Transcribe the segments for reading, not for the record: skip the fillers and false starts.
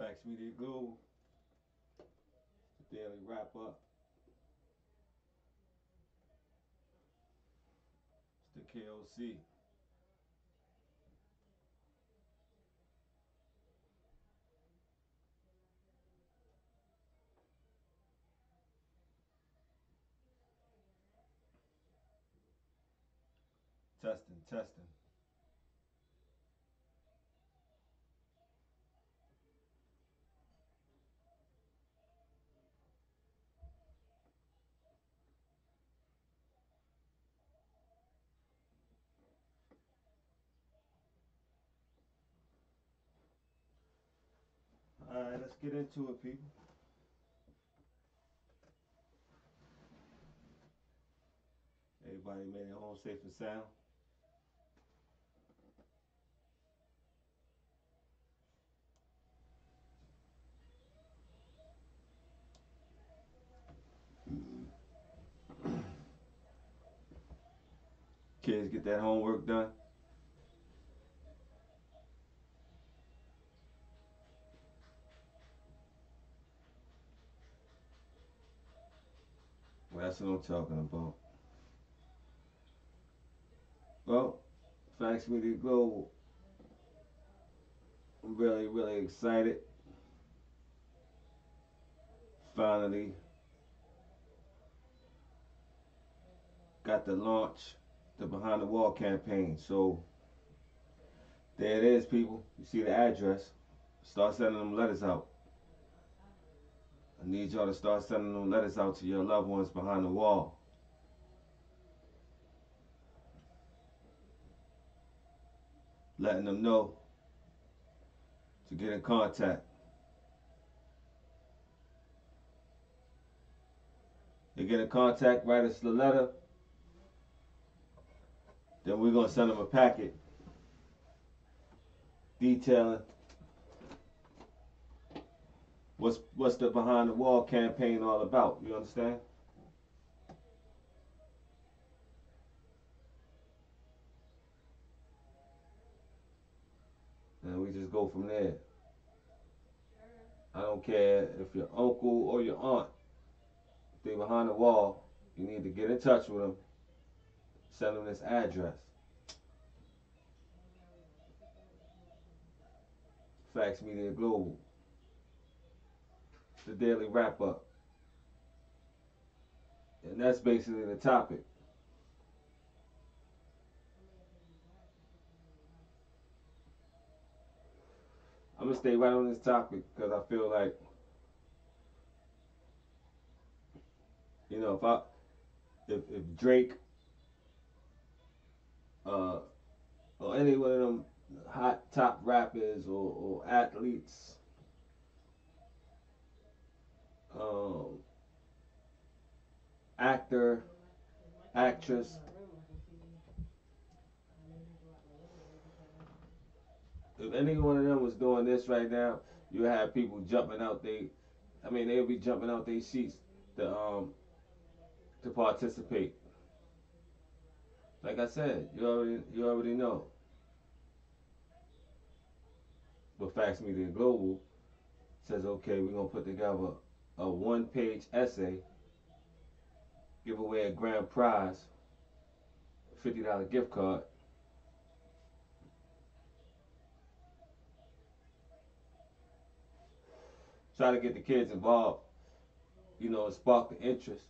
Factz Media Global, the daily wrap up. It's the KOC. Testing, testing. Alright, let's get into it, people. Everybody made it home safe and sound. Kids get that homework done. Well, that's what I'm talking about. Well, Factz Media Global, I'm really, really excited. Finally got to launch the Behind the Wall campaign. So there it is, people. You see the address. Start sending them letters out. I need y'all to start sending them letters out to your loved ones behind the wall. Letting them know to get in contact. They get in contact, write us the letter. Then we're going to send them a packet detailing what's the Behind the Wall campaign all about. You understand? And we just go from there. I don't care if your uncle or your aunt, if they behind the wall, you need to get in touch with them. Send them this address. Factz Media Global, the daily wrap up. And that's basically the topic. I'm gonna stay right on this topic because I feel like, if Drake, uh, or any one of them hot top rappers or athletes, um, actor, actress, if any one of them was doing this right now, you have people jumping out they'll be jumping out their seats to participate. Like I said, you already know. But Factz Media Global says, okay, we're gonna put together a one-page essay, give away a grand prize, $50 gift card. Try to get the kids involved, spark the interest.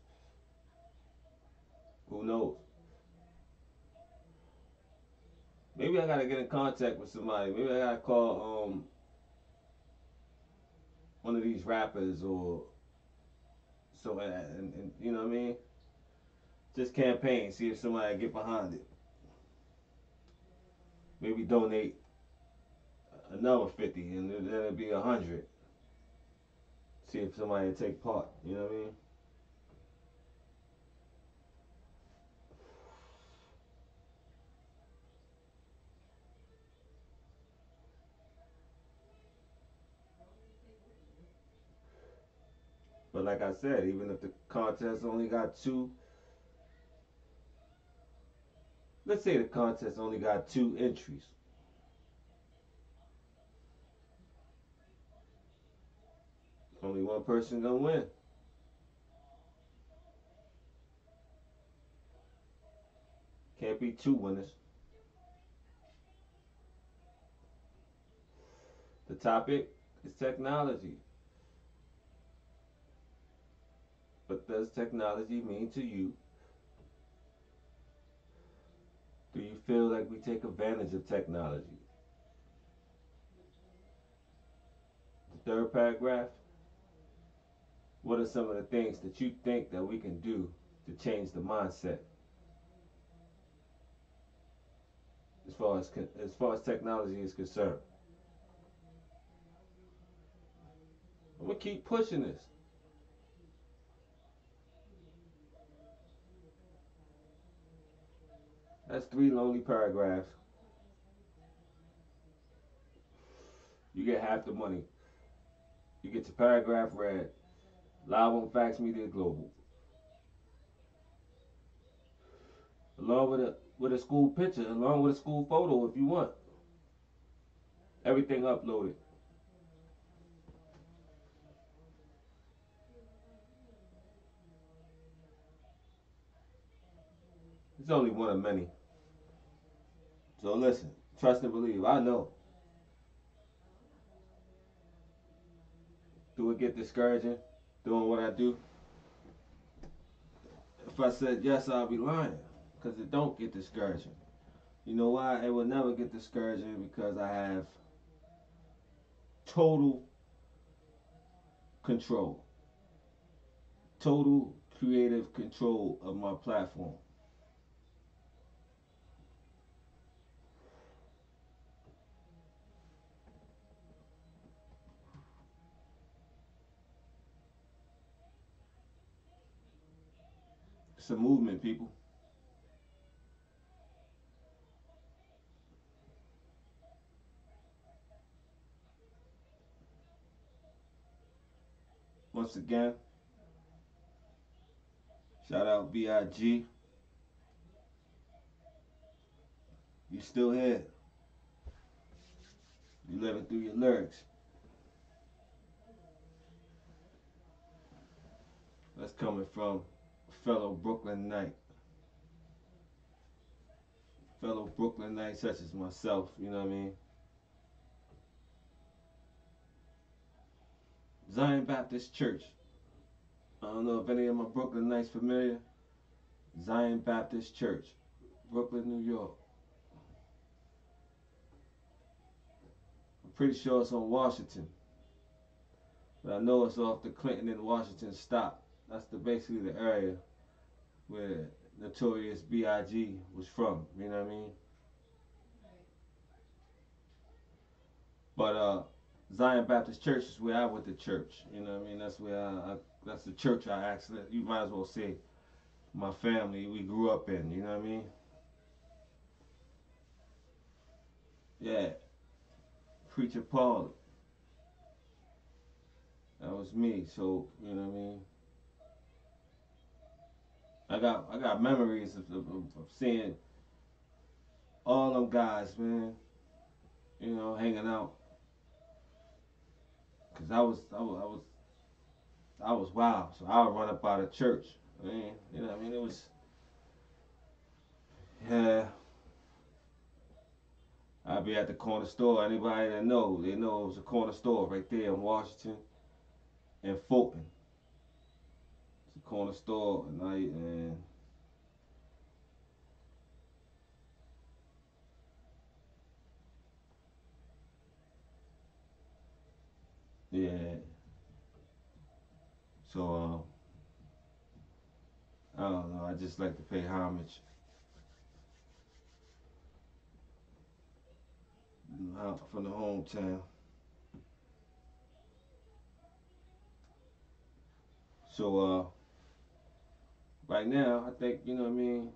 Who knows? Maybe I gotta get in contact with somebody. Maybe I gotta call one of these rappers or so, and you know what I mean. Just campaign, see if somebody get behind it. Maybe donate another 50, and then it'll be 100. See if somebody will take part. You know what I mean? But like I said, even if the contest only got two, let's say the contest only got two entries. one person gonna win. Can't be two winners. The topic is technology. What does technology mean to you? Do you feel like we take advantage of technology? The third paragraph, what are some of the things that you think that we can do to change the mindset as far as technology is concerned? I'm gonna keep pushing this. That's three lonely paragraphs. You get half the money. You get your paragraph read live on Factz Media Global, along with a school picture, along with a school photo if you want. Everything uploaded. It's only one of many. So listen, trust and believe. I know. Do it get discouraging doing what I do? If I said yes, I'll be lying. Because it don't get discouraging. You know why? It will never get discouraging because I have total control. Total creative control of my platform. It's a movement, people. Once again, shout out BIG. You still here. You living through your lyrics. That's coming from fellow Brooklyn Knight. Fellow Brooklyn Knight such as myself, you know what I mean? Zion Baptist Church. I don't know if any of my Brooklyn Knights familiar. Zion Baptist Church, Brooklyn, New York. I'm pretty sure it's on Washington, but I know it's off the Clinton and Washington stop. That's basically the area where Notorious B.I.G. was from. You know what I mean? But Zion Baptist Church is where I went to church. You know what I mean? That's where that's the church I actually, you might as well say, my family, we grew up in. You know what I mean? Yeah, Preacher Paul. That was me. So you know what I mean? I got memories of seeing all them guys, man. You know, hanging out. Cause I was wild. So I would run up out of church. I mean, you know what I mean? It was, yeah. I'd be at the corner store. Anybody that know, they know it was a corner store right there in Washington and Fulton. It's a corner store at night, and yeah. So I don't know. I just like to pay homage from the hometown. So right now, I think you know what I mean.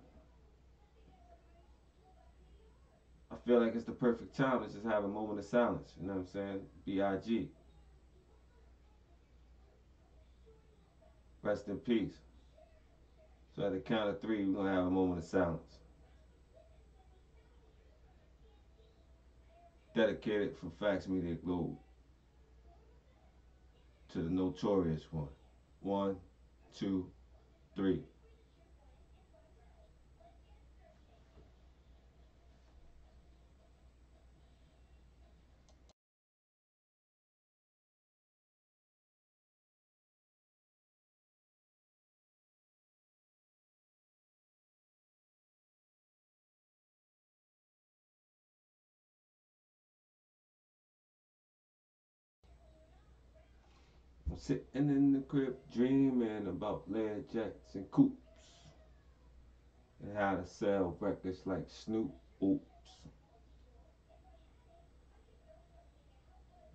I feel like it's the perfect time to just have a moment of silence. You know what I'm saying? Big. Rest in peace. So at the count of three, we're gonna have a moment of silence, dedicated from Factz Media Global. to the notorious one. One, two, three. I'm sitting in the crib dreaming about lead jets and coops and how to sell records like Snoop. Oops.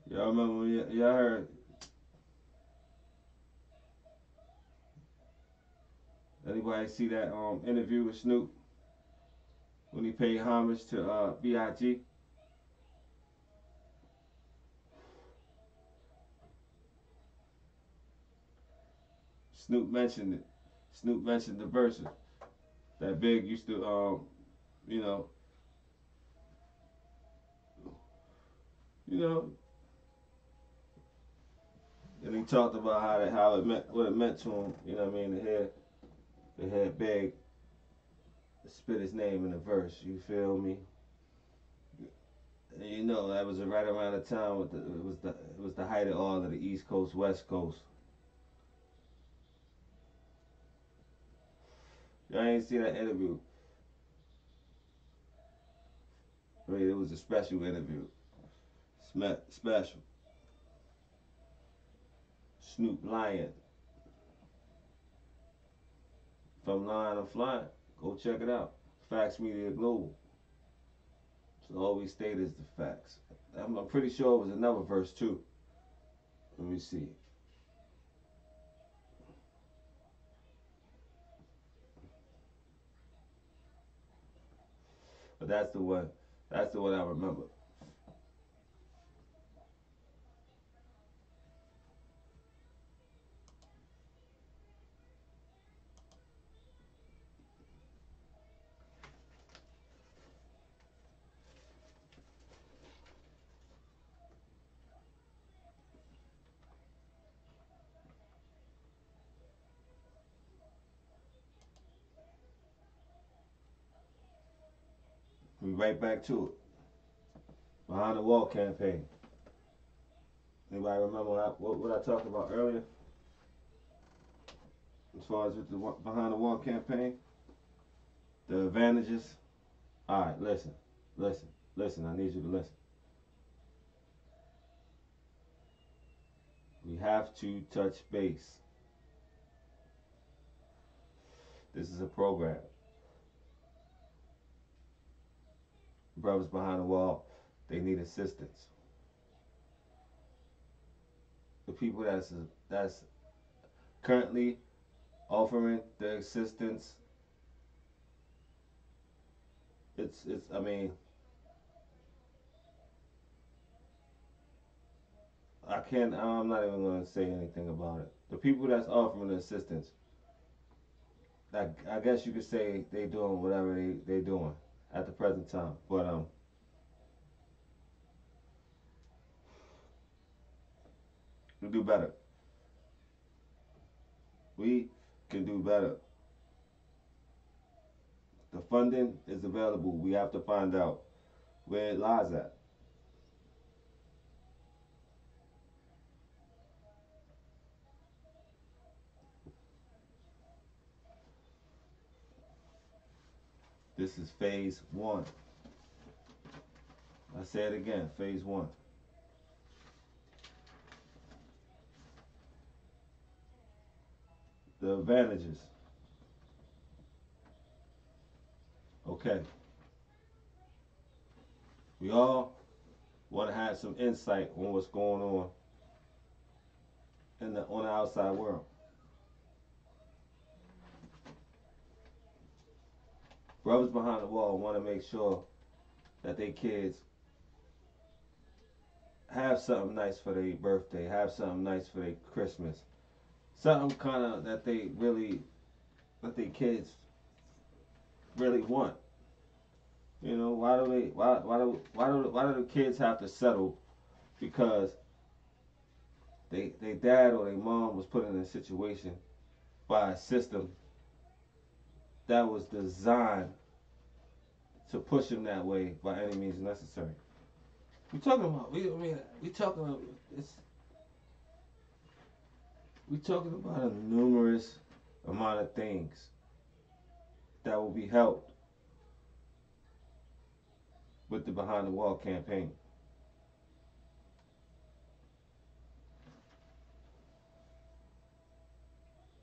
Y'all remember when y'all heard anybody see that interview with Snoop when he paid homage to B.I.G.? Snoop mentioned it. Snoop mentioned the verses that Big used to you know you know and he talked about how it meant what it meant to him. You know what I mean? To hear Big spit his name in the verse. You feel me? And you know that was right around the time with it was the height of all of the East Coast West Coast. Y'all ain't see that interview. I mean, it was a special interview. Special. Snoop Lion from Line of Flying. Go check it out. Factz Media Global. So all we state is the facts. I'm pretty sure it was another verse too. Let me see. But that's the one. That's the one I remember. We right back to it. Behind the Wall campaign. Anybody remember what I talked about earlier? As far as with the Behind the Wall campaign? The advantages? Alright, listen. I need you to listen. We have to touch base. This is a program. Brothers Behind the Wall, they need assistance. The people that's currently offering the assistance, it's I mean, I'm not even gonna say anything about it. The people that's offering the assistance, I guess you could say they doing whatever they doing at the present time. But we do better. We can do better. The funding is available. We have to find out where it lies at. This is phase one. I say it again, phase one. The advantages. Okay. We all want to have some insight on what's going on on the outside world. Brothers Behind the Wall want to make sure that their kids have something nice for their birthday, have something nice for their Christmas, something kind of that their kids really want. You know, why do the kids have to settle because they dad or their mom was put in a situation by a system that was designed to push them that way by any means necessary. We talking about we talking about it's we talking about a numerous amount of things that will be helped with the Behind the Wall campaign.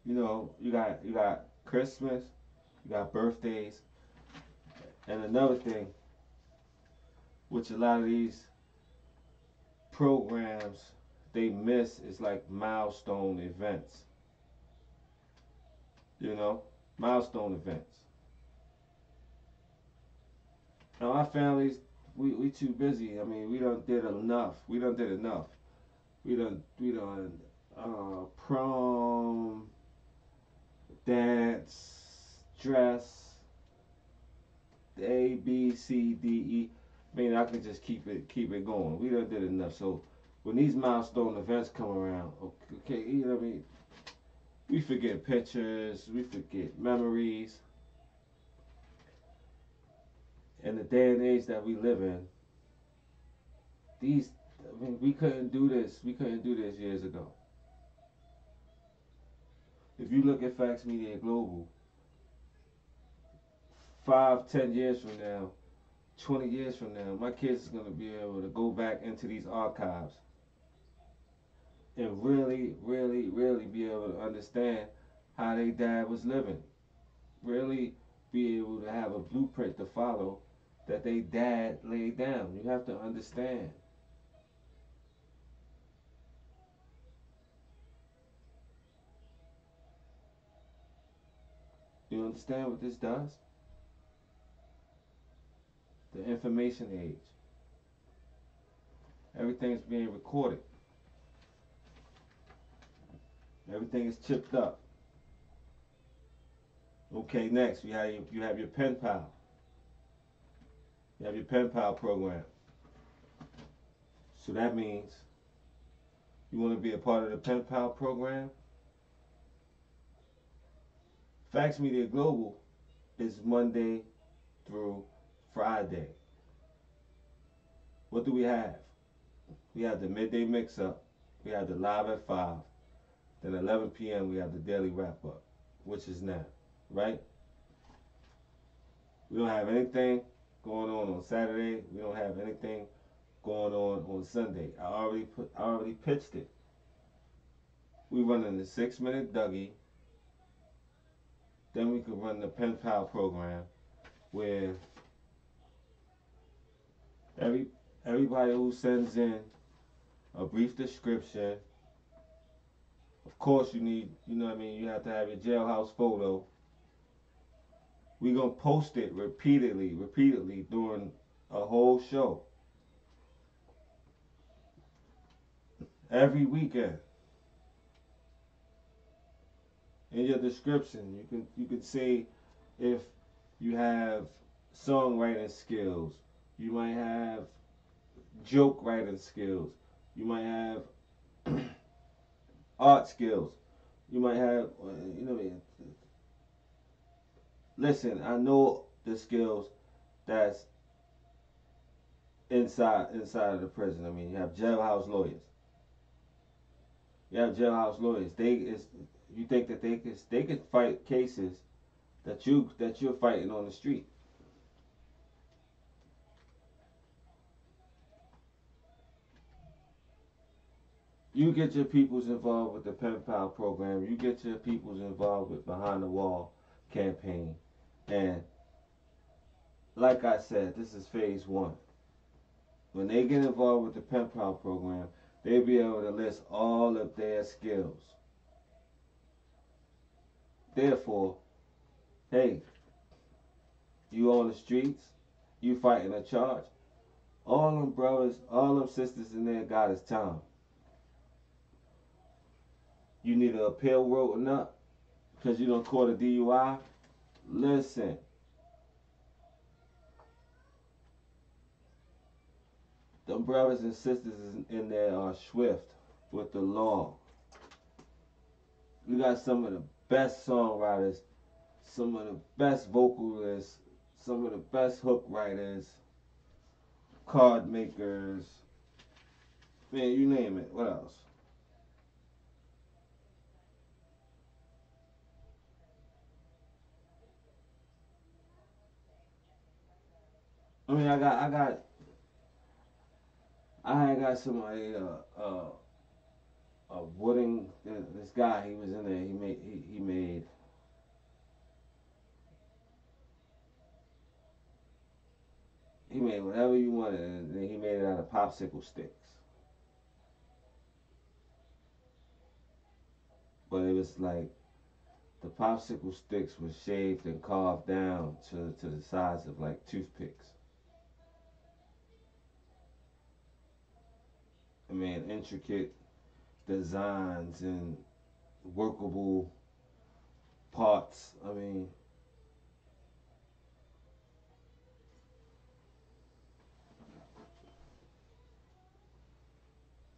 You know, you got Christmas, you got birthdays, and another thing, which a lot of these programs they miss is like milestone events. You know, milestone events. Now our families, we too busy. I mean, we done did enough. We done did enough. We done prom, dance, dress, A B C D E. I mean, I could just keep it going. We done did enough. So when these milestone events come around, okay, you know what I mean. We forget pictures. We forget memories. In the day and age that we live in, these I mean, we couldn't do this. We couldn't do this years ago. If you look at Factz Media Global, 5, 10 years from now, 20 years from now, my kids is gonna be able to go back into these archives and really, really, really be able to understand how their dad was living. Really be able to have a blueprint to follow that they dad laid down. You have to understand. You understand what this does? The information age. Everything's being recorded. Everything is chipped up. Okay, next you have your pen pal. You have your pen pal program. So that means you want to be a part of the pen pal program. Factz Media Global is Monday through Friday. What do we have? We have the midday mix up. We have the live at 5. Then 11 p.m. we have the daily wrap up, which is now, right? We don't have anything going on Saturday. We don't have anything going on Sunday. I already pitched it. We running the 6-minute Dougie. Then we could run the pen pal program where everybody who sends in a brief description. Of course, you need, you know what I mean, you have to have your jailhouse photo. We're going to post it repeatedly during a whole show. Every weekend. In your description, you can say if you have songwriting skills, you might have joke writing skills, you might have art skills, you might have, you know, listen, I know the skills that's inside of the prison. I mean, you have jailhouse lawyers. You have jailhouse lawyers. You think that they can fight cases that you're fighting on the street. You get your peoples involved with the pen pal program. You get your peoples involved with Behind the Wall campaign. And like I said, this is phase 1. When they get involved with the pen pal program, they'll be able to list all of their skills. Therefore, hey, you on the streets, you fighting a charge. All them brothers, all them sisters in there got is time. You need an appeal written up because you don't caught a DUI. Listen. Them brothers and sisters in there are swift. with the law. We got some of the best songwriters, some of the best vocalists, some of the best hook writers, card makers, man, you name it. What else? I mean, I had got somebody, Wooding, this guy, he was in there, he made whatever you wanted, and then he made it out of popsicle sticks. But it was like the popsicle sticks were shaved and carved down to the size of like toothpicks. I mean, intricate designs and workable parts. I mean,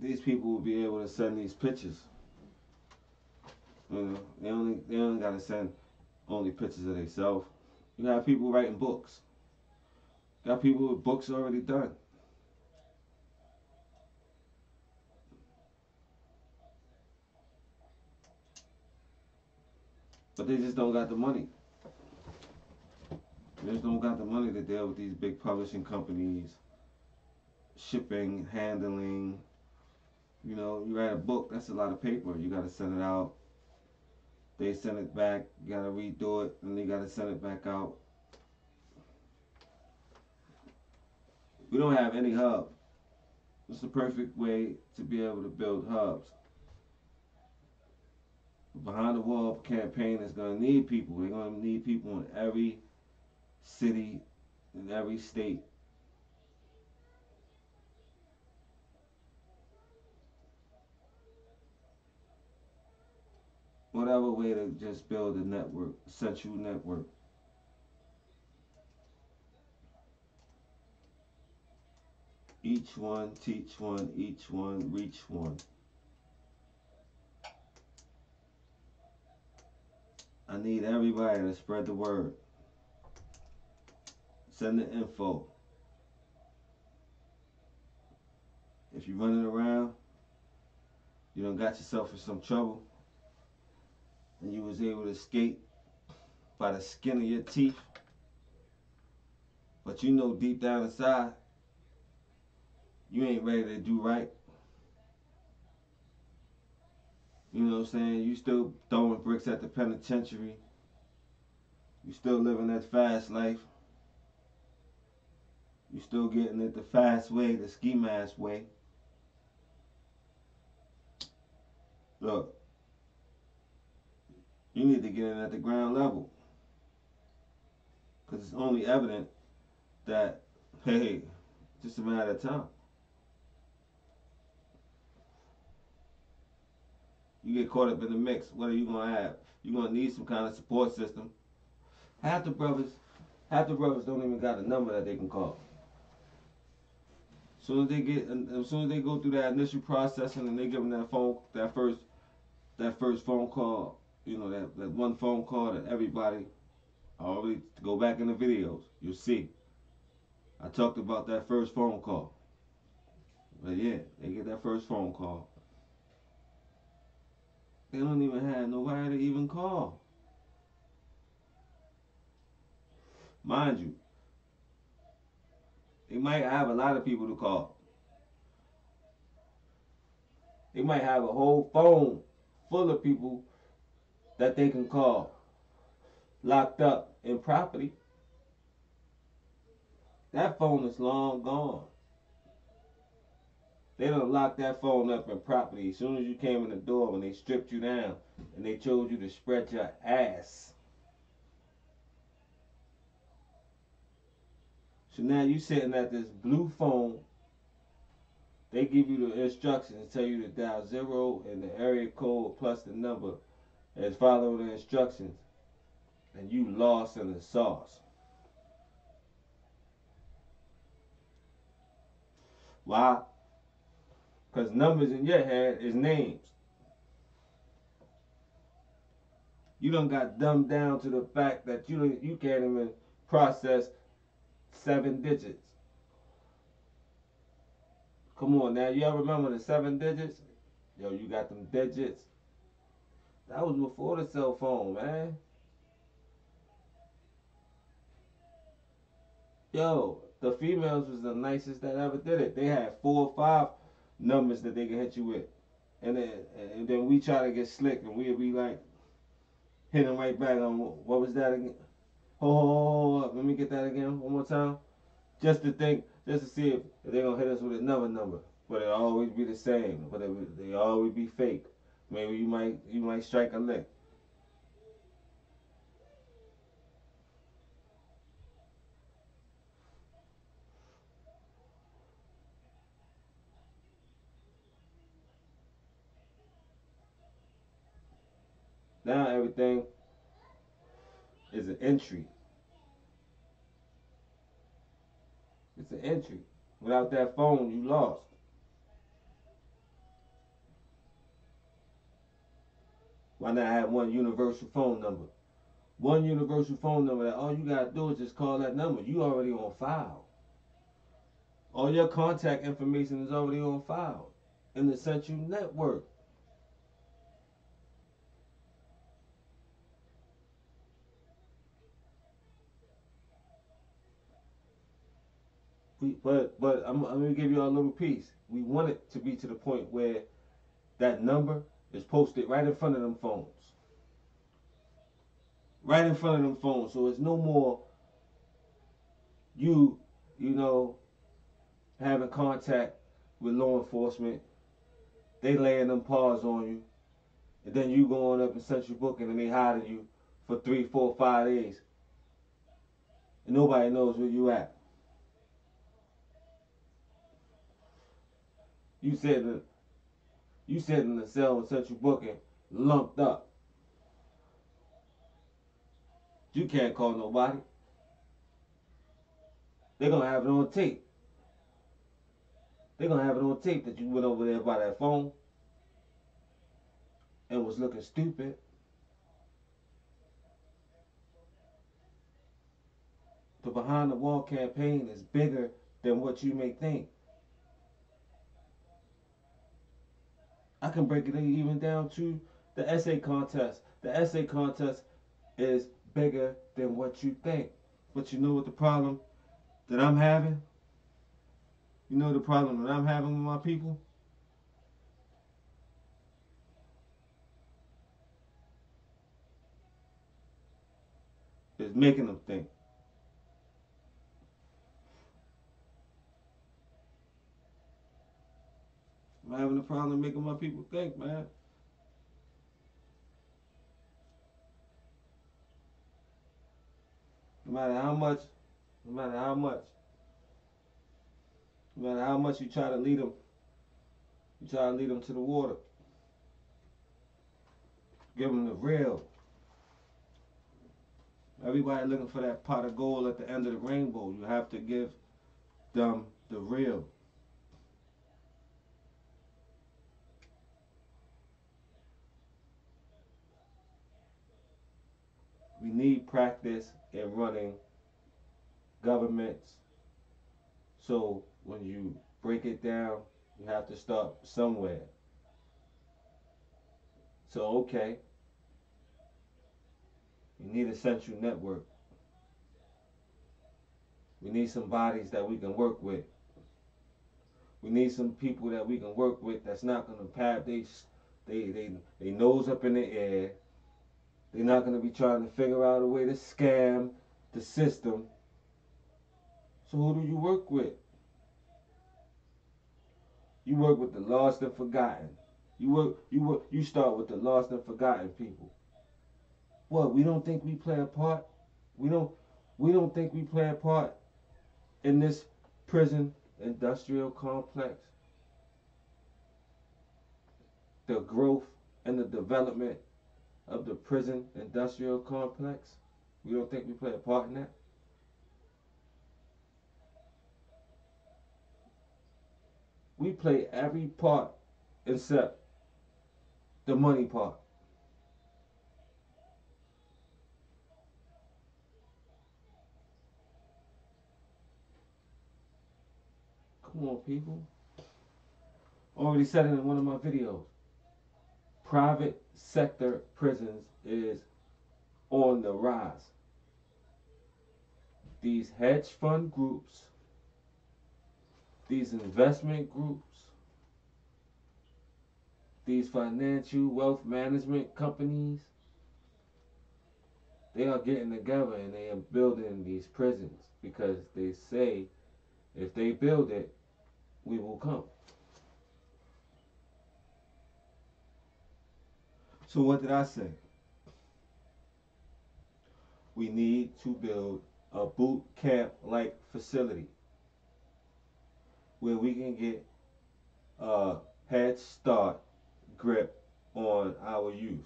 these people will be able to send these pictures. You know, they only gotta send only pictures of themselves. You got people writing books. You got people with books already done. But they just don't got the money. They just don't got the money to deal with these big publishing companies, shipping, handling. You know, you write a book, that's a lot of paper. You gotta send it out. They send it back. You gotta redo it, and you gotta send it back out. We don't have any hub. It's the perfect way to be able to build hubs. Behind the wall campaign is gonna need people. They're gonna need people in every city, in every state. Whatever way to just build a network, a central network. Each one, teach one, each one, reach one. I need everybody to spread the word. Send the info. If you're running around, you done got yourself in some trouble, and you was able to escape by the skin of your teeth, but you know deep down inside, you ain't ready to do right. You know what I'm saying? You still throwing bricks at the penitentiary. You still living that fast life. You still getting it the fast way, the ski mask way. Look, you need to get in at the ground level. Because it's only evident that, hey, just a matter of time. You get caught up in the mix, what are you going to have? You're going to need some kind of support system. Half the brothers, half the brothers don't even got a number that they can call. As soon as they go through that initial processing and they give them that first phone call, you know, that one phone call that everybody, already go back in the videos, you'll see. I talked about that first phone call. But yeah, they get that first phone call. They don't even have nobody to even call. Mind you, they might have a lot of people to call. They might have a whole phone full of people that they can call, locked up in property. That phone is long gone. They done locked that phone up in property as soon as you came in the door when they stripped you down and they told you to spread your ass. So now you sitting at this blue phone. They give you the instructions, tell you to dial 0 and the area code plus the number and follow the instructions. And you lost in the sauce. Why? Because numbers in your head is names. You done got dumbed down to the fact that you can't even process 7 digits. Come on now, you ever remember the 7 digits? Yo, you got them digits. That was before the cell phone, man. Yo, the females was the nicest that ever did it. They had 4 or 5 numbers that they could hit you with. And then we try to get slick and we'd be like hitting right back on what was that again? Oh, let me get that again one more time. Just to see if they're gonna hit us with another number. But it'll always be the same. But they always be fake. Maybe you might strike a lick. Now everything is an entry. It's an entry. Without that phone, you lost. Why not have one universal phone number? One universal phone number that all you gotta do is just call that number. You already on file. All your contact information is already on file in the central network. But I'm gonna give you a little piece. We want it to be to the point where that number is posted right in front of them phones. Right in front of them phones. So it's no more you, you know, having contact with law enforcement. They laying them paws on you. And then you going up in central booking and they hiding you for 3, 4, 5 days. And nobody knows where you at. You said you sitting in the cell in central booking, lumped up. You can't call nobody. They're gonna have it on tape. They're gonna have it on tape that you went over there by that phone and was looking stupid. The behind the wall campaign is bigger than what you may think. I can break it even down to the essay contest. The essay contest is bigger than what you think. But you know what the problem that I'm having? You know the problem that I'm having with my people? Is making them think. I'm having a problem making my people think, man. No matter how much, no matter how much, no matter how much you try to lead them to the water. Give them the real. Everybody looking for that pot of gold at the end of the rainbow. You have to give them the real. We need practice in running governments. So when you break it down, you have to start somewhere. So okay, you need a central network. We need some bodies that we can work with. We need some people that we can work with that's not gonna have they nose up in the air. They're not gonna be trying to figure out a way to scam the system. So who do you work with? You work with the lost and forgotten. You start with the lost and forgotten people. What? We don't think we play a part? We don't we don't think we play a part in this prison industrial complex? The growth and the development of the prison industrial complex? We don't think we play a part in that? We play every part except the money part. Come on, people. Already said it in one of my videos. Private sector prisons is on the rise. These hedge fund groups, these investment groups, these financial wealth management companies, they are getting together and they are building these prisons because they say if they build it, we will come. So what did I say? We need to build a boot camp like facility where we can get a head start grip on our youth.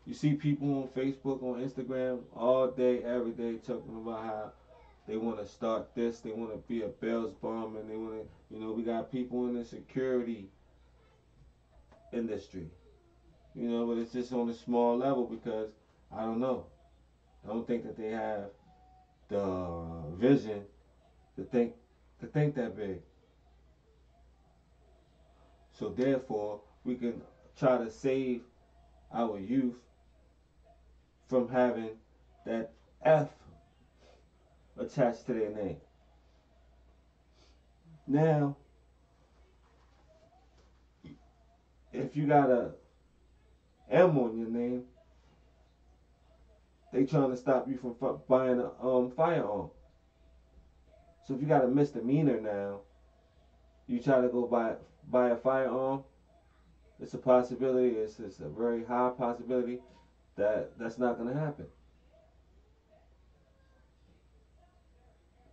You see people on Facebook, on Instagram, all day, every day, talking about how they want to start this, they want to be a Bells bomb, and they want to, we got people in the security industry, but it's just on a small level because I don't know. I don't think that they have the vision to think that big. So therefore, we can try to save our youth from having that F attached to their name. Now, if you got a M on your name, they trying to stop you from buying a firearm. So if you got a misdemeanor now, you try to go buy a firearm, it's a possibility. It's a very high possibility that that's not going to happen.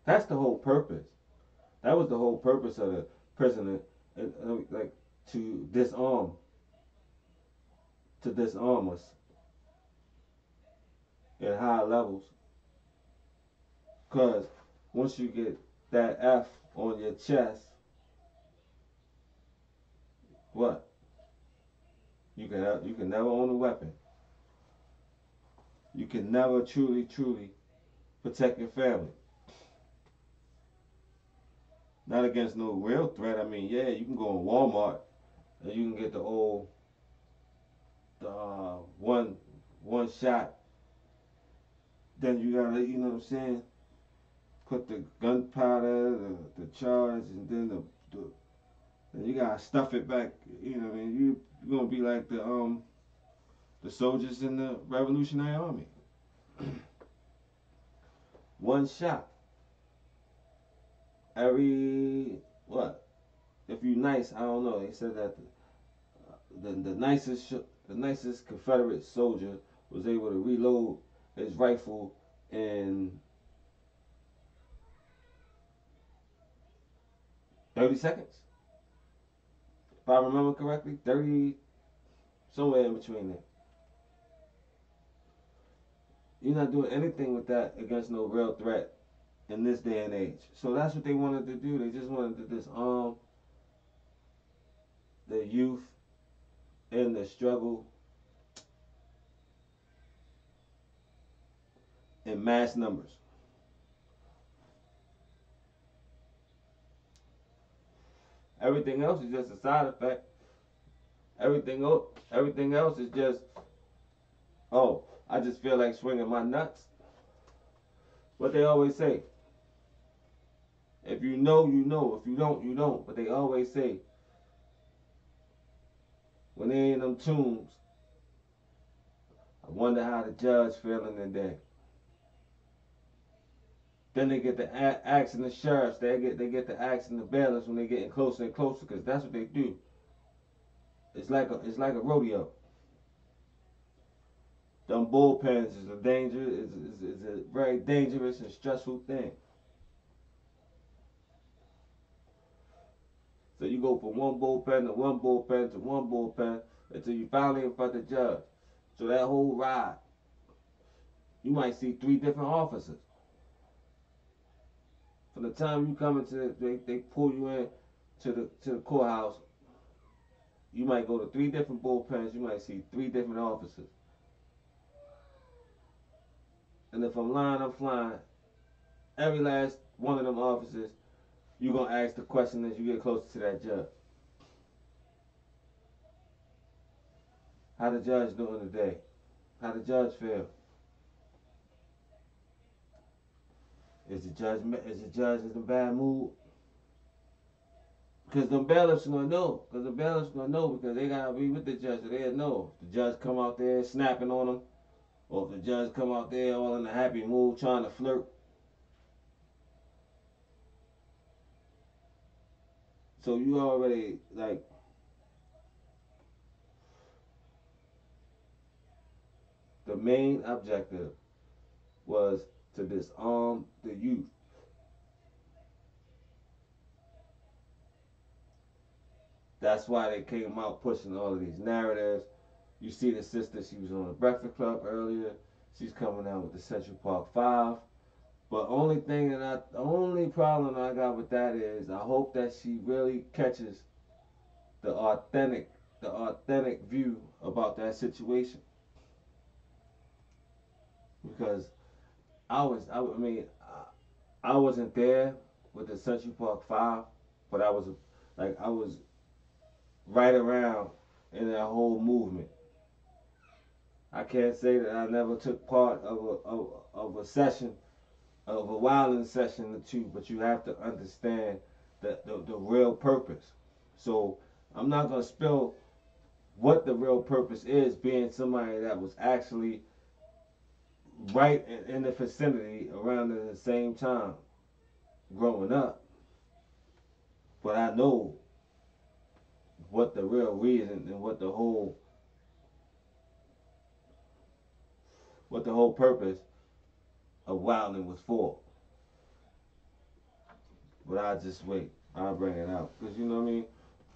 That's the whole purpose. That was the whole purpose of the president, like to disarm us at high levels. Because once you get that F on your chest, what? You can never own a weapon. You can never truly protect your family. Not against no real threat. I mean, yeah, you can go in Walmart and you can get the one shot. Then you gotta, what I'm saying, put the gunpowder, the charge, and then and you gotta stuff it back. What I mean, you're gonna be like the soldiers in the Revolutionary Army. One shot. Every what? If you nice, I don't know. They said that the nicest Confederate soldier was able to reload his rifle in 30 seconds. If I remember correctly, 30, somewhere in between there. You're not doing anything with that against no real threat in this day and age. So that's what they wanted to do. They just wanted to disarm the youth in the struggle in mass numbers. Everything else is just a side effect. Everything else is just, oh, I just feel like swinging my nuts. What they always say. If you know, you know. If you don't, you don't. But they always say, when they in them tombs, I wonder how the judge feeling today. Then they get the asking the sheriffs. They get the asking the bailiffs when they getting closer and closer, because that's what they do. It's like a rodeo. Them bullpens is a very dangerous and stressful thing. So you go from one bullpen to one bullpen to one bullpen until you finally in front of the judge. So that whole ride, you might see 3 different officers. From the time you come into, they pull you in to the courthouse, you might go to 3 different bullpens. You might see 3 different officers. And if I'm lying, I'm flying. Every last one of them officers, you're gonna ask the question as you get closer to that judge. How the judge doing today? How the judge feel? Is the judge in a bad mood? Because the bailiffs gonna know. Because they gotta be with the judge. So they'll know. If the judge come out there snapping on them, or if the judge come out there all in a happy mood trying to flirt. So you already like the main objective was to disarm the youth. That's why they came out pushing all of these narratives. You see the sister, she was on the Breakfast Club earlier. She's coming out with the Central Park Five. But the only problem I got with that is I hope that she really catches the authentic view about that situation. Because I wasn't there with the Central Park Five, but I was right around in that whole movement. I can't say that I never took part of a session, of a wilding session or two, but you have to understand the real purpose. So I'm not gonna spill what the real purpose is, being somebody that was actually right in the vicinity around at the same time growing up. But I know what the real reason and what the whole purpose of wilding was for. But I just wait. I'll bring it out because you know what I mean.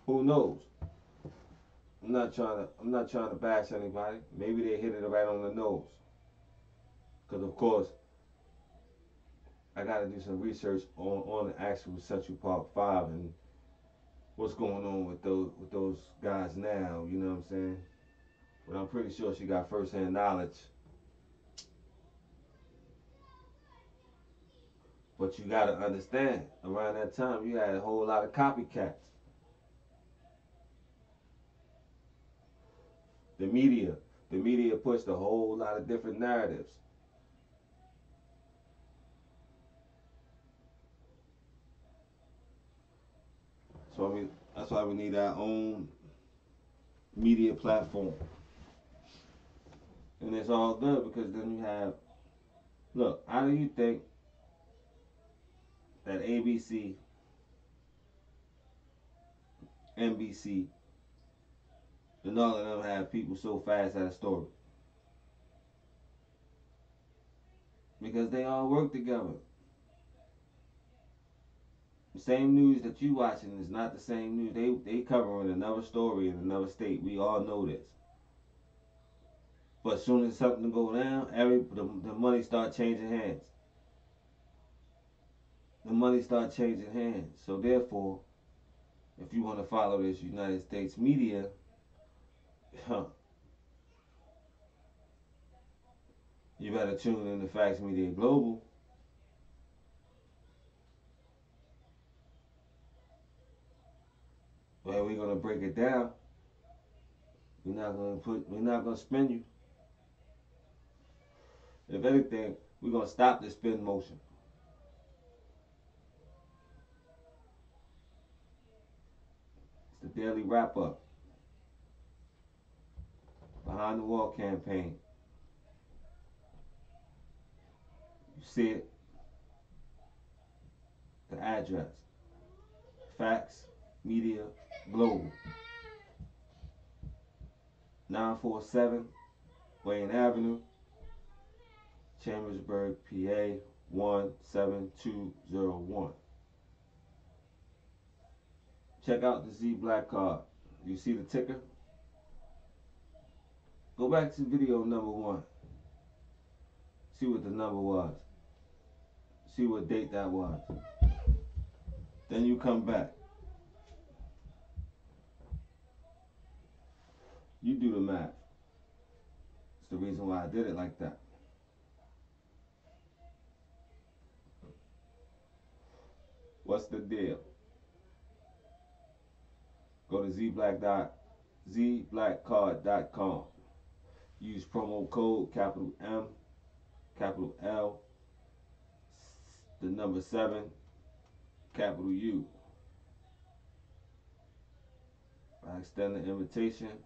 Who knows? I'm not trying to bash anybody. Maybe they hit it right on the nose. Because of course I got to do some research on the actual Central Park Five and what's going on with those guys now. You know what I'm saying? But I'm pretty sure she got first-hand knowledge. But you got to understand, around that time you had a whole lot of copycats. The media, the media pushed a whole lot of different narratives. So I mean, that's why we need our own media platform. And it's all good because then you have, look, how do you think that ABC, NBC, and all of them have people so fast at a story? Because they all work together. The same news that you watching is not the same news. They covering another story in another state. We all know this. But as soon as something go down, the money start changing hands. The money start changing hands. So therefore, if you want to follow this United States media, you better tune in to Factz Media Global. Where we're gonna break it down. We're not gonna spin you. If anything, we're gonna stop the spin motion. It's the daily wrap up. Behind the Wall campaign. You see it. The address. Factz Media Global. 947 Wayne Avenue, Chambersburg, PA 17201. Check out the Z Black card. You see the ticker? Go back to video number 1. See what the number was. See what date that was. Then you come back. You do the math. It's the reason why I did it like that. What's the deal? Go to zblackcard.com. Use promo code capital M, capital L, the number 7, capital U. I extend the invitation.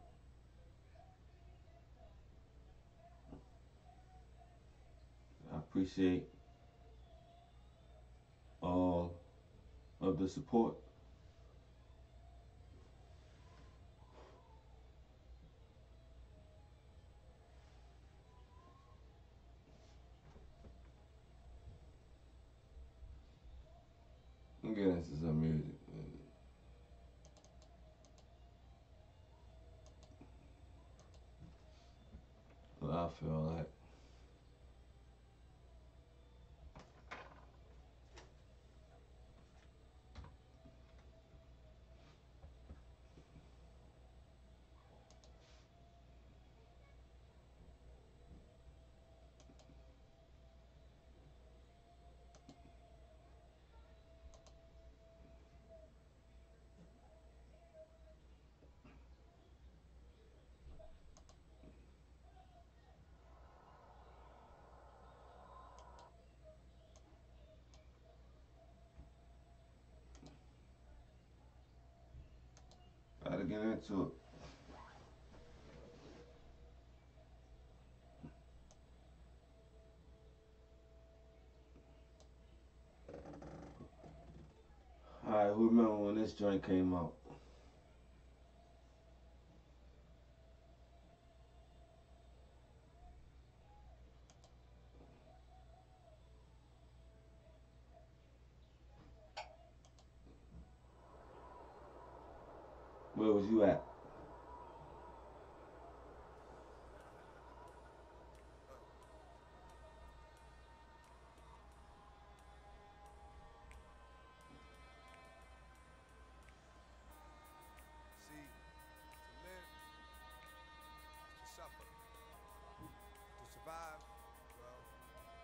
I appreciate all of the support. I'm getting into some music. What I feel like. Gotta get into it. Alright, who remember when this joint came out? Where was you at? See, to live is to suffer. To survive, well,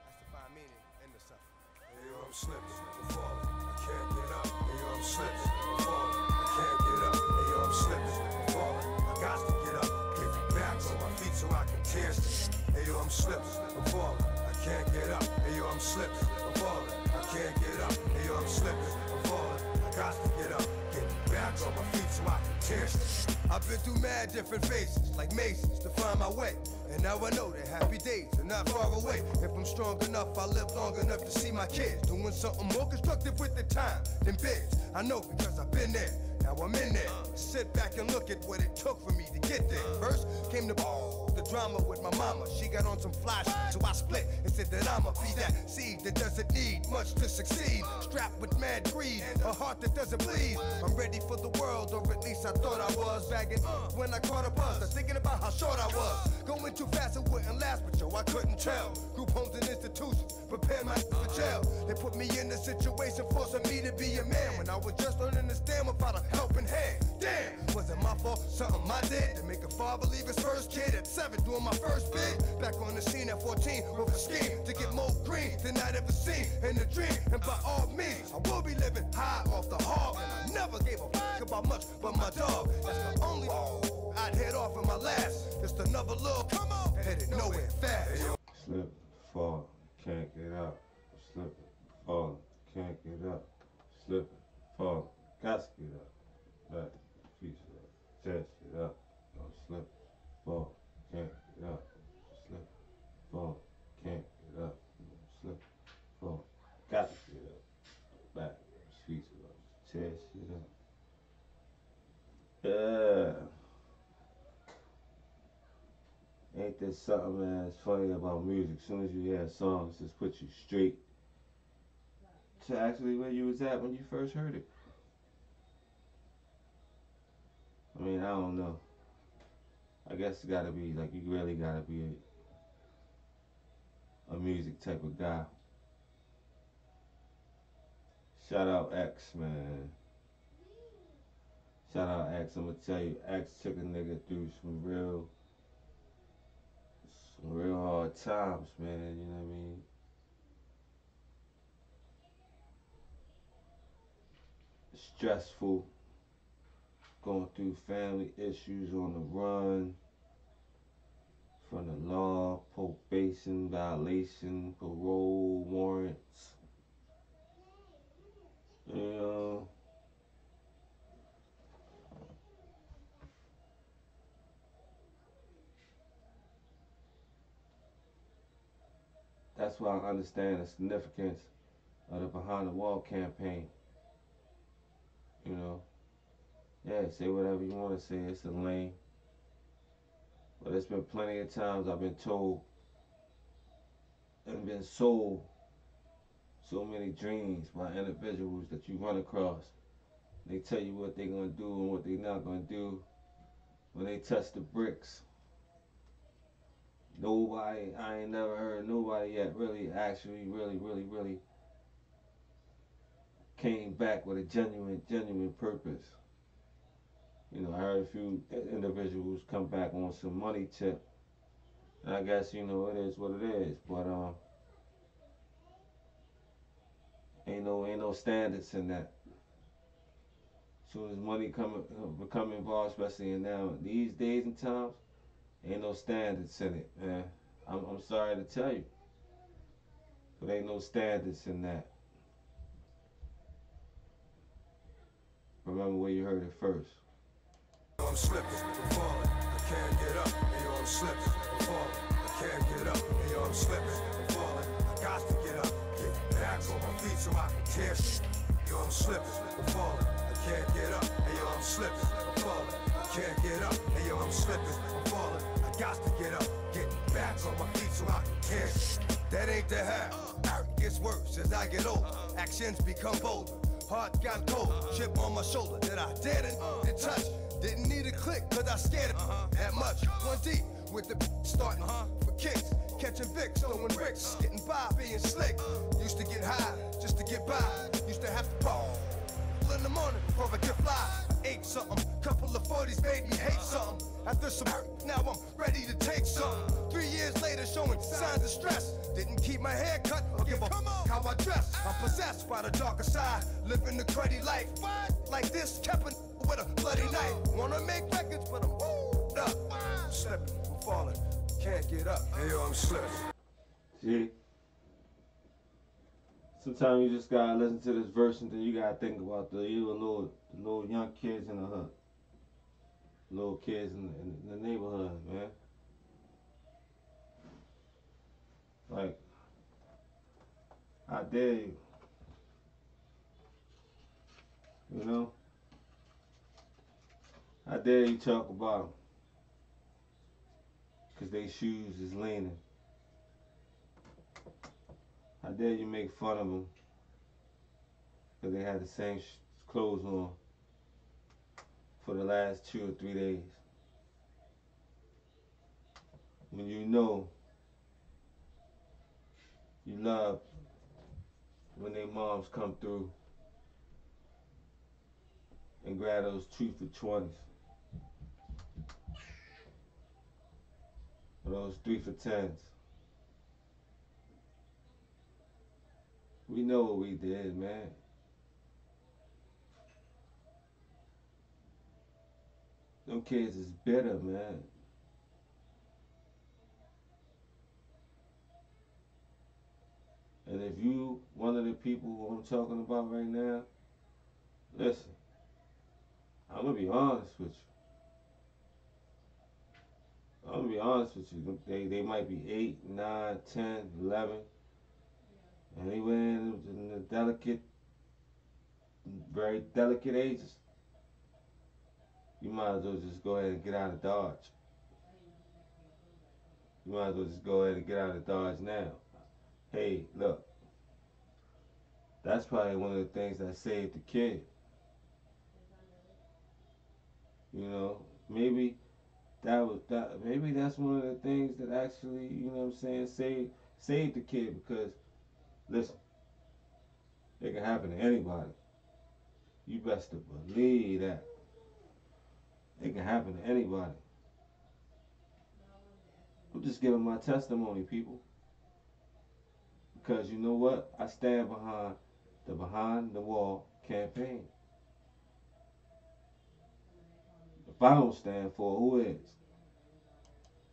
that's to find meaning in the suffering. Hey yo, I'm slipping, I'm falling, I can't get up. Hey yo, I'm slipping, I'm falling, I can't get up. Hey yo, I'm slipping, I'm falling, I got to get up. Get back on my feet so I can tear shit. Hey yo, I'm slipping, I'm falling, I can't get up. Hey yo, I'm slipping, I'm falling, I can't get up. Hey yo, I'm slipping, I'm falling, I got to get up. Get back on my feet so I can tear shit. I've been through mad different phases, like mazes, to find my way. And now I know that happy days are not far away. If I'm strong enough, I'll live long enough to see my kids doing something more constructive with the time than bids. I know because I've been there, now I'm in there. Sit back and look at what it took for me to get there. First came the drama with my mama. She got on some fly shit, so I split and said that I'ma be that seed that doesn't need much to succeed. Strapped with mad greed, a heart that doesn't bleed. I'm ready for the world, or at least I thought I was. Bagging when I caught a buzz, I was thinking about how short I was. Going too fast, it wouldn't last, but yo, I couldn't tell. Group homes and institutions prepare my for jail. They put me in a situation forcing me to be a man when I was just learning to stand without a helping hand. Damn, was it my fault? Something I did to make a father leave his first kid at 7 doing my first bid. Back on the scene at 14 with a scheme to get more green than I'd ever seen in a dream. And by all means, I will be living high off the hog. And I never gave a fuck about much but my dog. That's the only I'd head off in my last. Just another little come on, headed nowhere fast. Slip, fall, can't get up. Slip, fall, can't get up. Slip, fall, got to get up. Back, feet up, chest get up. Don't slip, fall, can't get up. Slip, fall, can't get up. Slip, fall, got to get up. Back, feet up, chest get up. Yeah. Ain't there something that's funny about music? As soon as you hear a song, it just puts you straight to actually where you was at when you first heard it. I mean, I don't know. I guess it's gotta be like you really gotta be a music type of guy. Shout out X, man. Shout out Axe. I'm gonna tell you, Axe took a nigga through some real hard times, man. You know what I mean? Stressful, going through family issues on the run from the law, probation violation, parole warrants. You know, that's why I understand the significance of the Behind the Wall campaign. You know, yeah, say whatever you want to say. It's a lane, but it's been plenty of times I've been told and been sold so many dreams by individuals that you run across. They tell you what they're gonna do and what they're not gonna do. When they touch the bricks, nobody, I ain't never heard nobody yet really, actually, really came back with a genuine purpose. You know, I heard a few individuals come back on some money tip. And I guess, you know, it is what it is. But ain't no standards in that. As soon as money become involved, especially in now these days and times, ain't no standards in it, man. I'm sorry to tell you, but ain't no standards in that. Remember where you heard it first. I'm slipping, I'm falling, I can't get up. Hey, yo, I'm slipping, I'm falling, I can't get up. Hey, yo, I'm slipping, I'm falling, I got to get up. Get back on my feet so I can tear shit. Yo, I'm slipping, I'm falling, I can't get up. Hey, yo, I'm slipping, I'm falling, I can't get up. Hey, yo, I'm slipping, I'm falling, I got to get up. Get back on my feet so I can tear shit. That ain't the half. It gets worse as I get older. Actions become bolder. Heart got cold, chip on my shoulder that I didn't touch. Didn't need a click, cause I scared it that much. One deep with the starting for kicks. Catching Vicks, throwing bricks, getting by, being slick. Used to get high just to get by. Used to have to ball in the morning before I get fly. Ate something, couple of 40s made me hate something. After some hurt, now I'm ready to take something. 3 years later, showing signs of stress. Didn't keep my hair cut or give a how I dress. I'm possessed by the darker side, living the cruddy life. Like this, kept with a bloody knife. Wanna make records, but I'm up. I'm slipping, I'm falling, can't get up. Hey yo, I'm slipping. See? Sometimes you just gotta listen to this verse and then you gotta think about the little young kids in the hood. Little kids in the neighborhood, man. Like, I dare you. You know? I dare you talk about them. Because they shoes is leaning. I dare you make fun of them. Because they had the same clothes on for the last 2 or 3 days. When you know you love when their moms come through and grab those 2 for 20s. Or those 3 for 10s. We know what we did, man. Them kids is bitter, man. And if you one of the people who I'm talking about right now, listen, I'm gonna be honest with you. I'm gonna be honest with you. They might be 8, 9, 10, 11, anywhere in the delicate, very delicate ages. You might as well just go ahead and get out of Dodge. You might as well just go ahead and get out of Dodge now. Hey, look, that's probably one of the things that saved the kid. You know, maybe maybe that's one of the things that actually, you know what I'm saying, saved the kid because listen, it can happen to anybody. You best to believe that. It can happen to anybody. I'm just giving my testimony, people. Because you know what? I stand behind the wall campaign. If I don't stand for it, who is?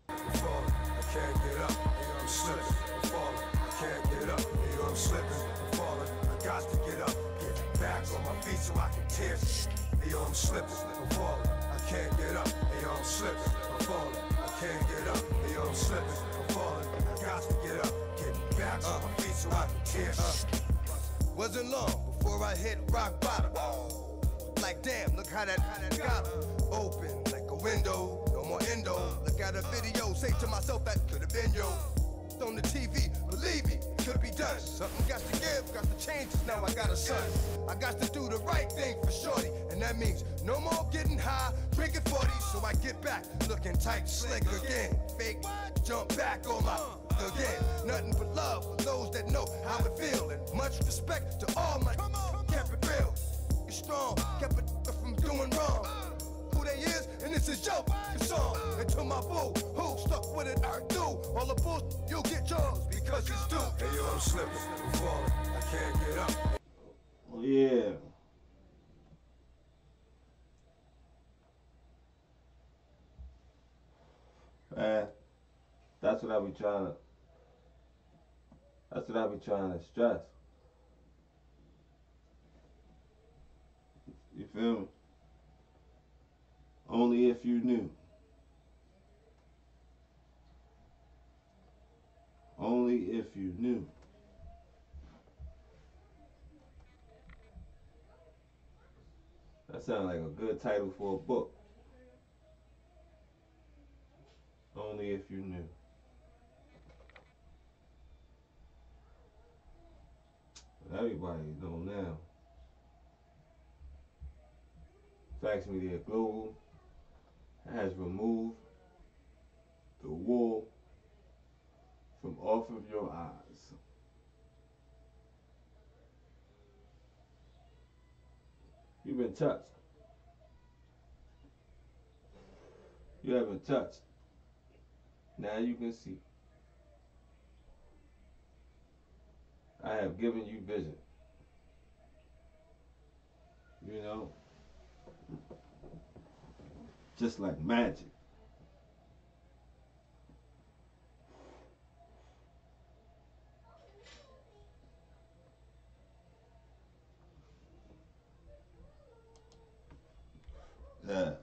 I'm falling, I can't get up, hey, I'm slipping. I'm falling, I can't get up, hey, I'm slipping. I'm falling, I got to get up, get back on my feet so I can tear. Hey, I'm slipping. I'm falling, I can't get up, hey, I'm slipping. I'm falling, I can't get up, hey, I'm slipping. I'm falling, I got to get up, get back on my feet so I can tear. Wasn't long before I hit rock bottom. Like damn, look how that got open like a window. No more endo. Look at a video, say to myself that could have been yo. On the TV, believe me, it could be done. Something got to give, got to change. Now I got a son. I got to do the right thing for shorty, and that means no more getting high, drinking 40. So I get back, looking tight, slick again. Fake, jump back on my again. Nothing but love for those that know how it feel, and much respect to all my kept it real. Strong, kept it from doing wrong. Who they is, and this is your song. And to my boo, who stuck with it, I do. All the bull, you'll get yours because it's due. Hey yo, I'm slipping, I'm falling, I can't get up. Well, yeah. Man, that's what I be trying to. That's what I be trying to stress. You feel me? Only if you knew. Only if you knew. That sounds like a good title for a book. Only if you knew. But everybody know now. Factz Media Global has removed the wool from off of your eyes. You've been touched. You have been touched. Now you can see. I have given you vision. You know, just like magic. Yeah.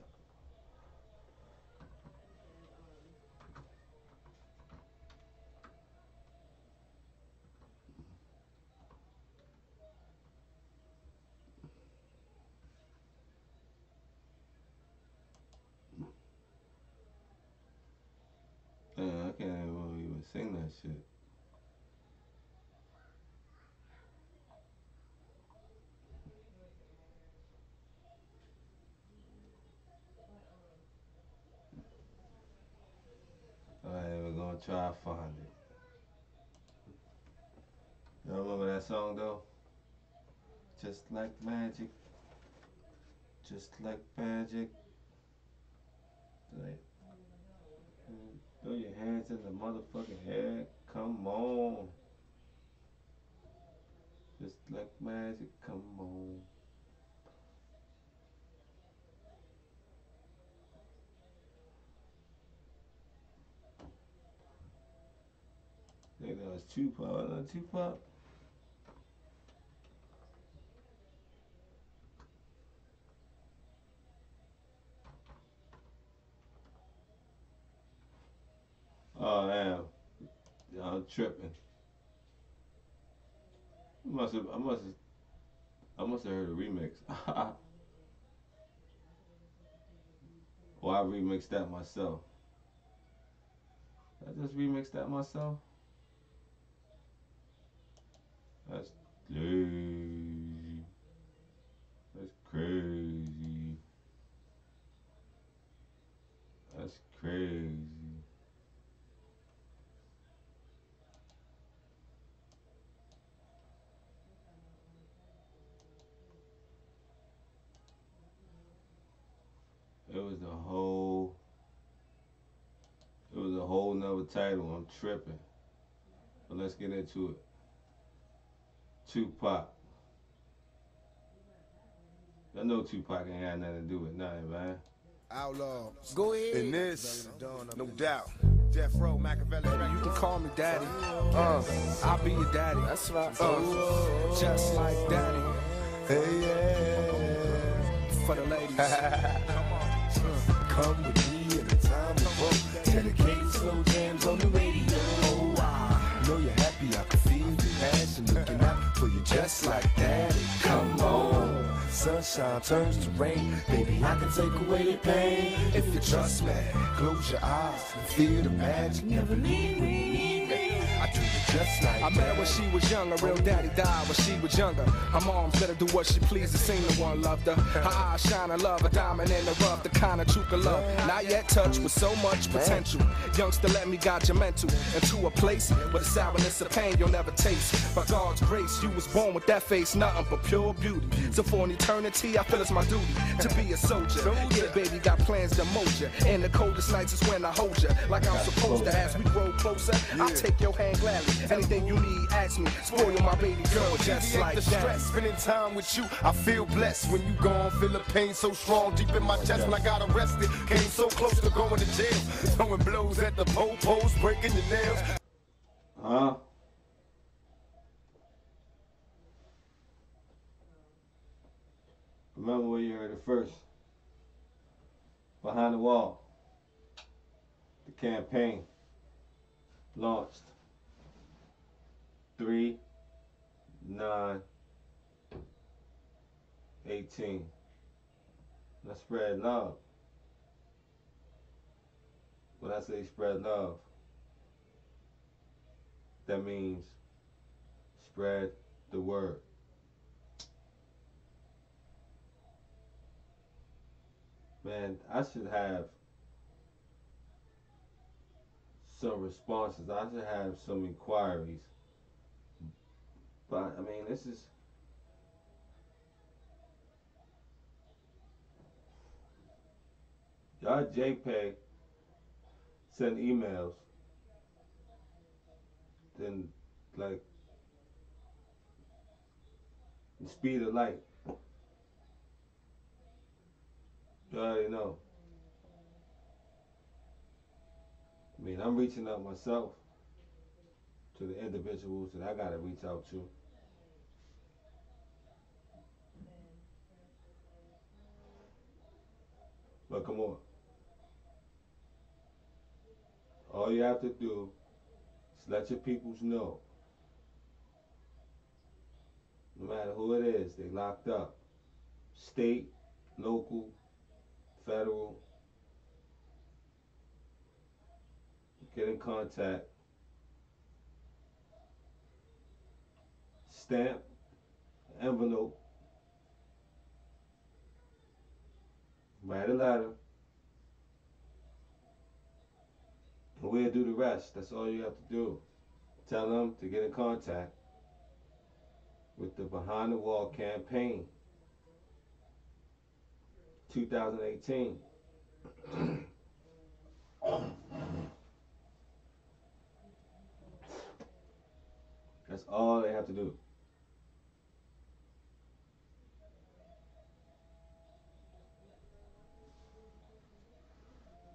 Man, I can't even sing that shit. I ain't even gonna try to find it. Y'all remember that song though? Just like magic. Just like magic. Like, throw your hands in the motherfucking air. Come on. Just like magic. Come on. I think that was Tupac. Tupac? Oh, damn. Yeah, I'm tripping. I must have heard a remix. Or I remixed that myself. I just remixed that myself. That's crazy. That's crazy. That's crazy. It was the It was a whole nother title. I'm tripping. But let's get into it. Tupac. I know Tupac ain't had nothing to do with nothing, man. Outlaw. Go ahead. In this, no doubt. Jeff Rowe, Machiavelli. You can call me daddy. I'll be your daddy. That's right. Just like daddy. Hey, yeah. For the ladies. Come with me in the time of vote. Dedicated slow jams on the radio. Oh, I know you're happy. I can feel your passion. Looking out for you just like daddy. Come on. Sunshine turns to rain. Baby, I can take away the pain. If you trust me, close your eyes and feel the magic. Never leave me. I treat you just like I met her when she was young. Her real daddy died when she was younger. Her mom's let her do what she pleased. The singer one loved her. Her eyes shine and love. A diamond in the rough. The kind of true love. Not yet touched with so much potential. Youngster, let me guide your mental into a place where the sourness of pain you'll never taste. By God's grace, you was born with that face, nothing but pure beauty. So for an eternity, I feel it's my duty to be a soldier. Yeah, baby, got plans to mold you. And the coldest nights is when I hold you like I'm supposed to. As we grow closer, I'll take your hand gladly. Anything you need, ask me. Spoil my baby girl just like the that. stress, spending time with you, I feel blessed. When you gone, feel the pain so strong deep in my chest. When I got arrested, came so close to going to jail. Throwing blows at the po-pos, breaking your nails. Huh? Remember where you heard it first. Behind the Wall. The campaign launched 3/9/18. Let's spread love. When I say spread love, that means spread the word. Man, I should have some responses. I should have some inquiries. But I mean, this is y'all JPEG send emails, then like the speed of light. You already know. I mean, I'm reaching out myself to the individuals that I gotta reach out to. But come on. All you have to do is let your peoples know. No matter who it is, they locked up. State, local, federal. Get in contact. Stamp, envelope. Write a letter. And we'll do the rest. That's all you have to do. Tell them to get in contact with the Behind the Wall campaign 2018. That's all they have to do.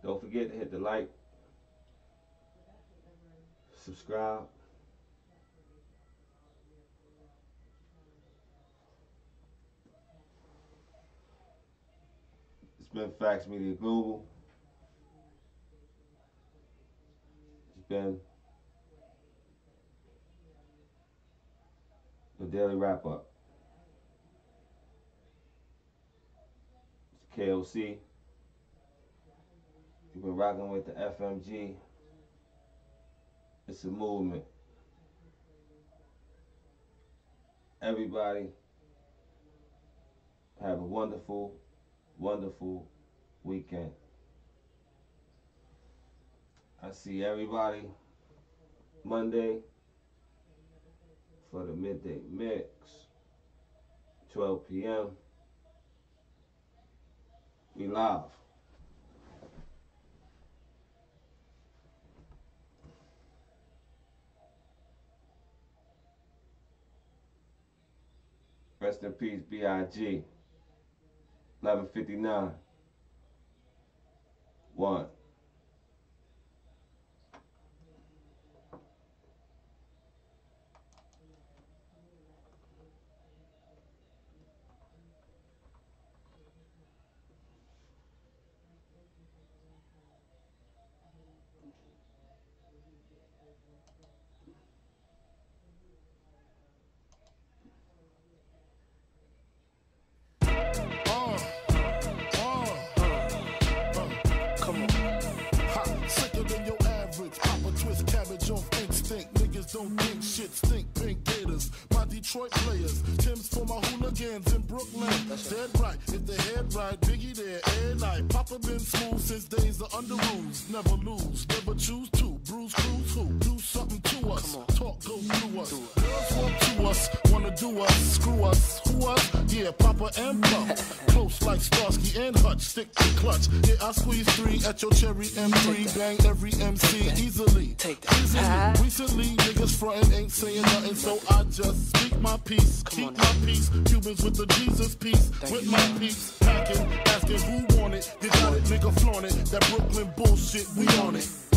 Don't forget to hit the like, subscribe. It's been Factz Media Global. It's been the daily wrap up. It's KOC. You've been rocking with the FMG. It's a movement. Everybody have a wonderful, wonderful weekend. I see everybody Monday for the midday mix, 12 p.m. We live. Rest in peace, B.I.G. 11:59. 1. Don't think shit, stink pink gators. My Detroit players, Tim's for my hooligans in Brooklyn. Dead right, if the head right, Biggie there, every night. Papa been smooth since days of under rules. Never lose, never choose to. Bruise, cruise, who? Do something to us. Talk goes through us. Girls want to us, wanna do us, screw us. Who us? Yeah, Papa and Pop. Close like Starsky and Hutch, stick to clutch. Yeah, I squeeze 3 at your cherry M3. Bang every MC easily. Easily. Recently, niggas frontin' ain't saying nothing, so I just speak my peace, keep my peace. Cubans with the Jesus peace, with my peace. Packing, asking who want it. You got it, nigga, flaunt it. That Brooklyn bullshit, we on it.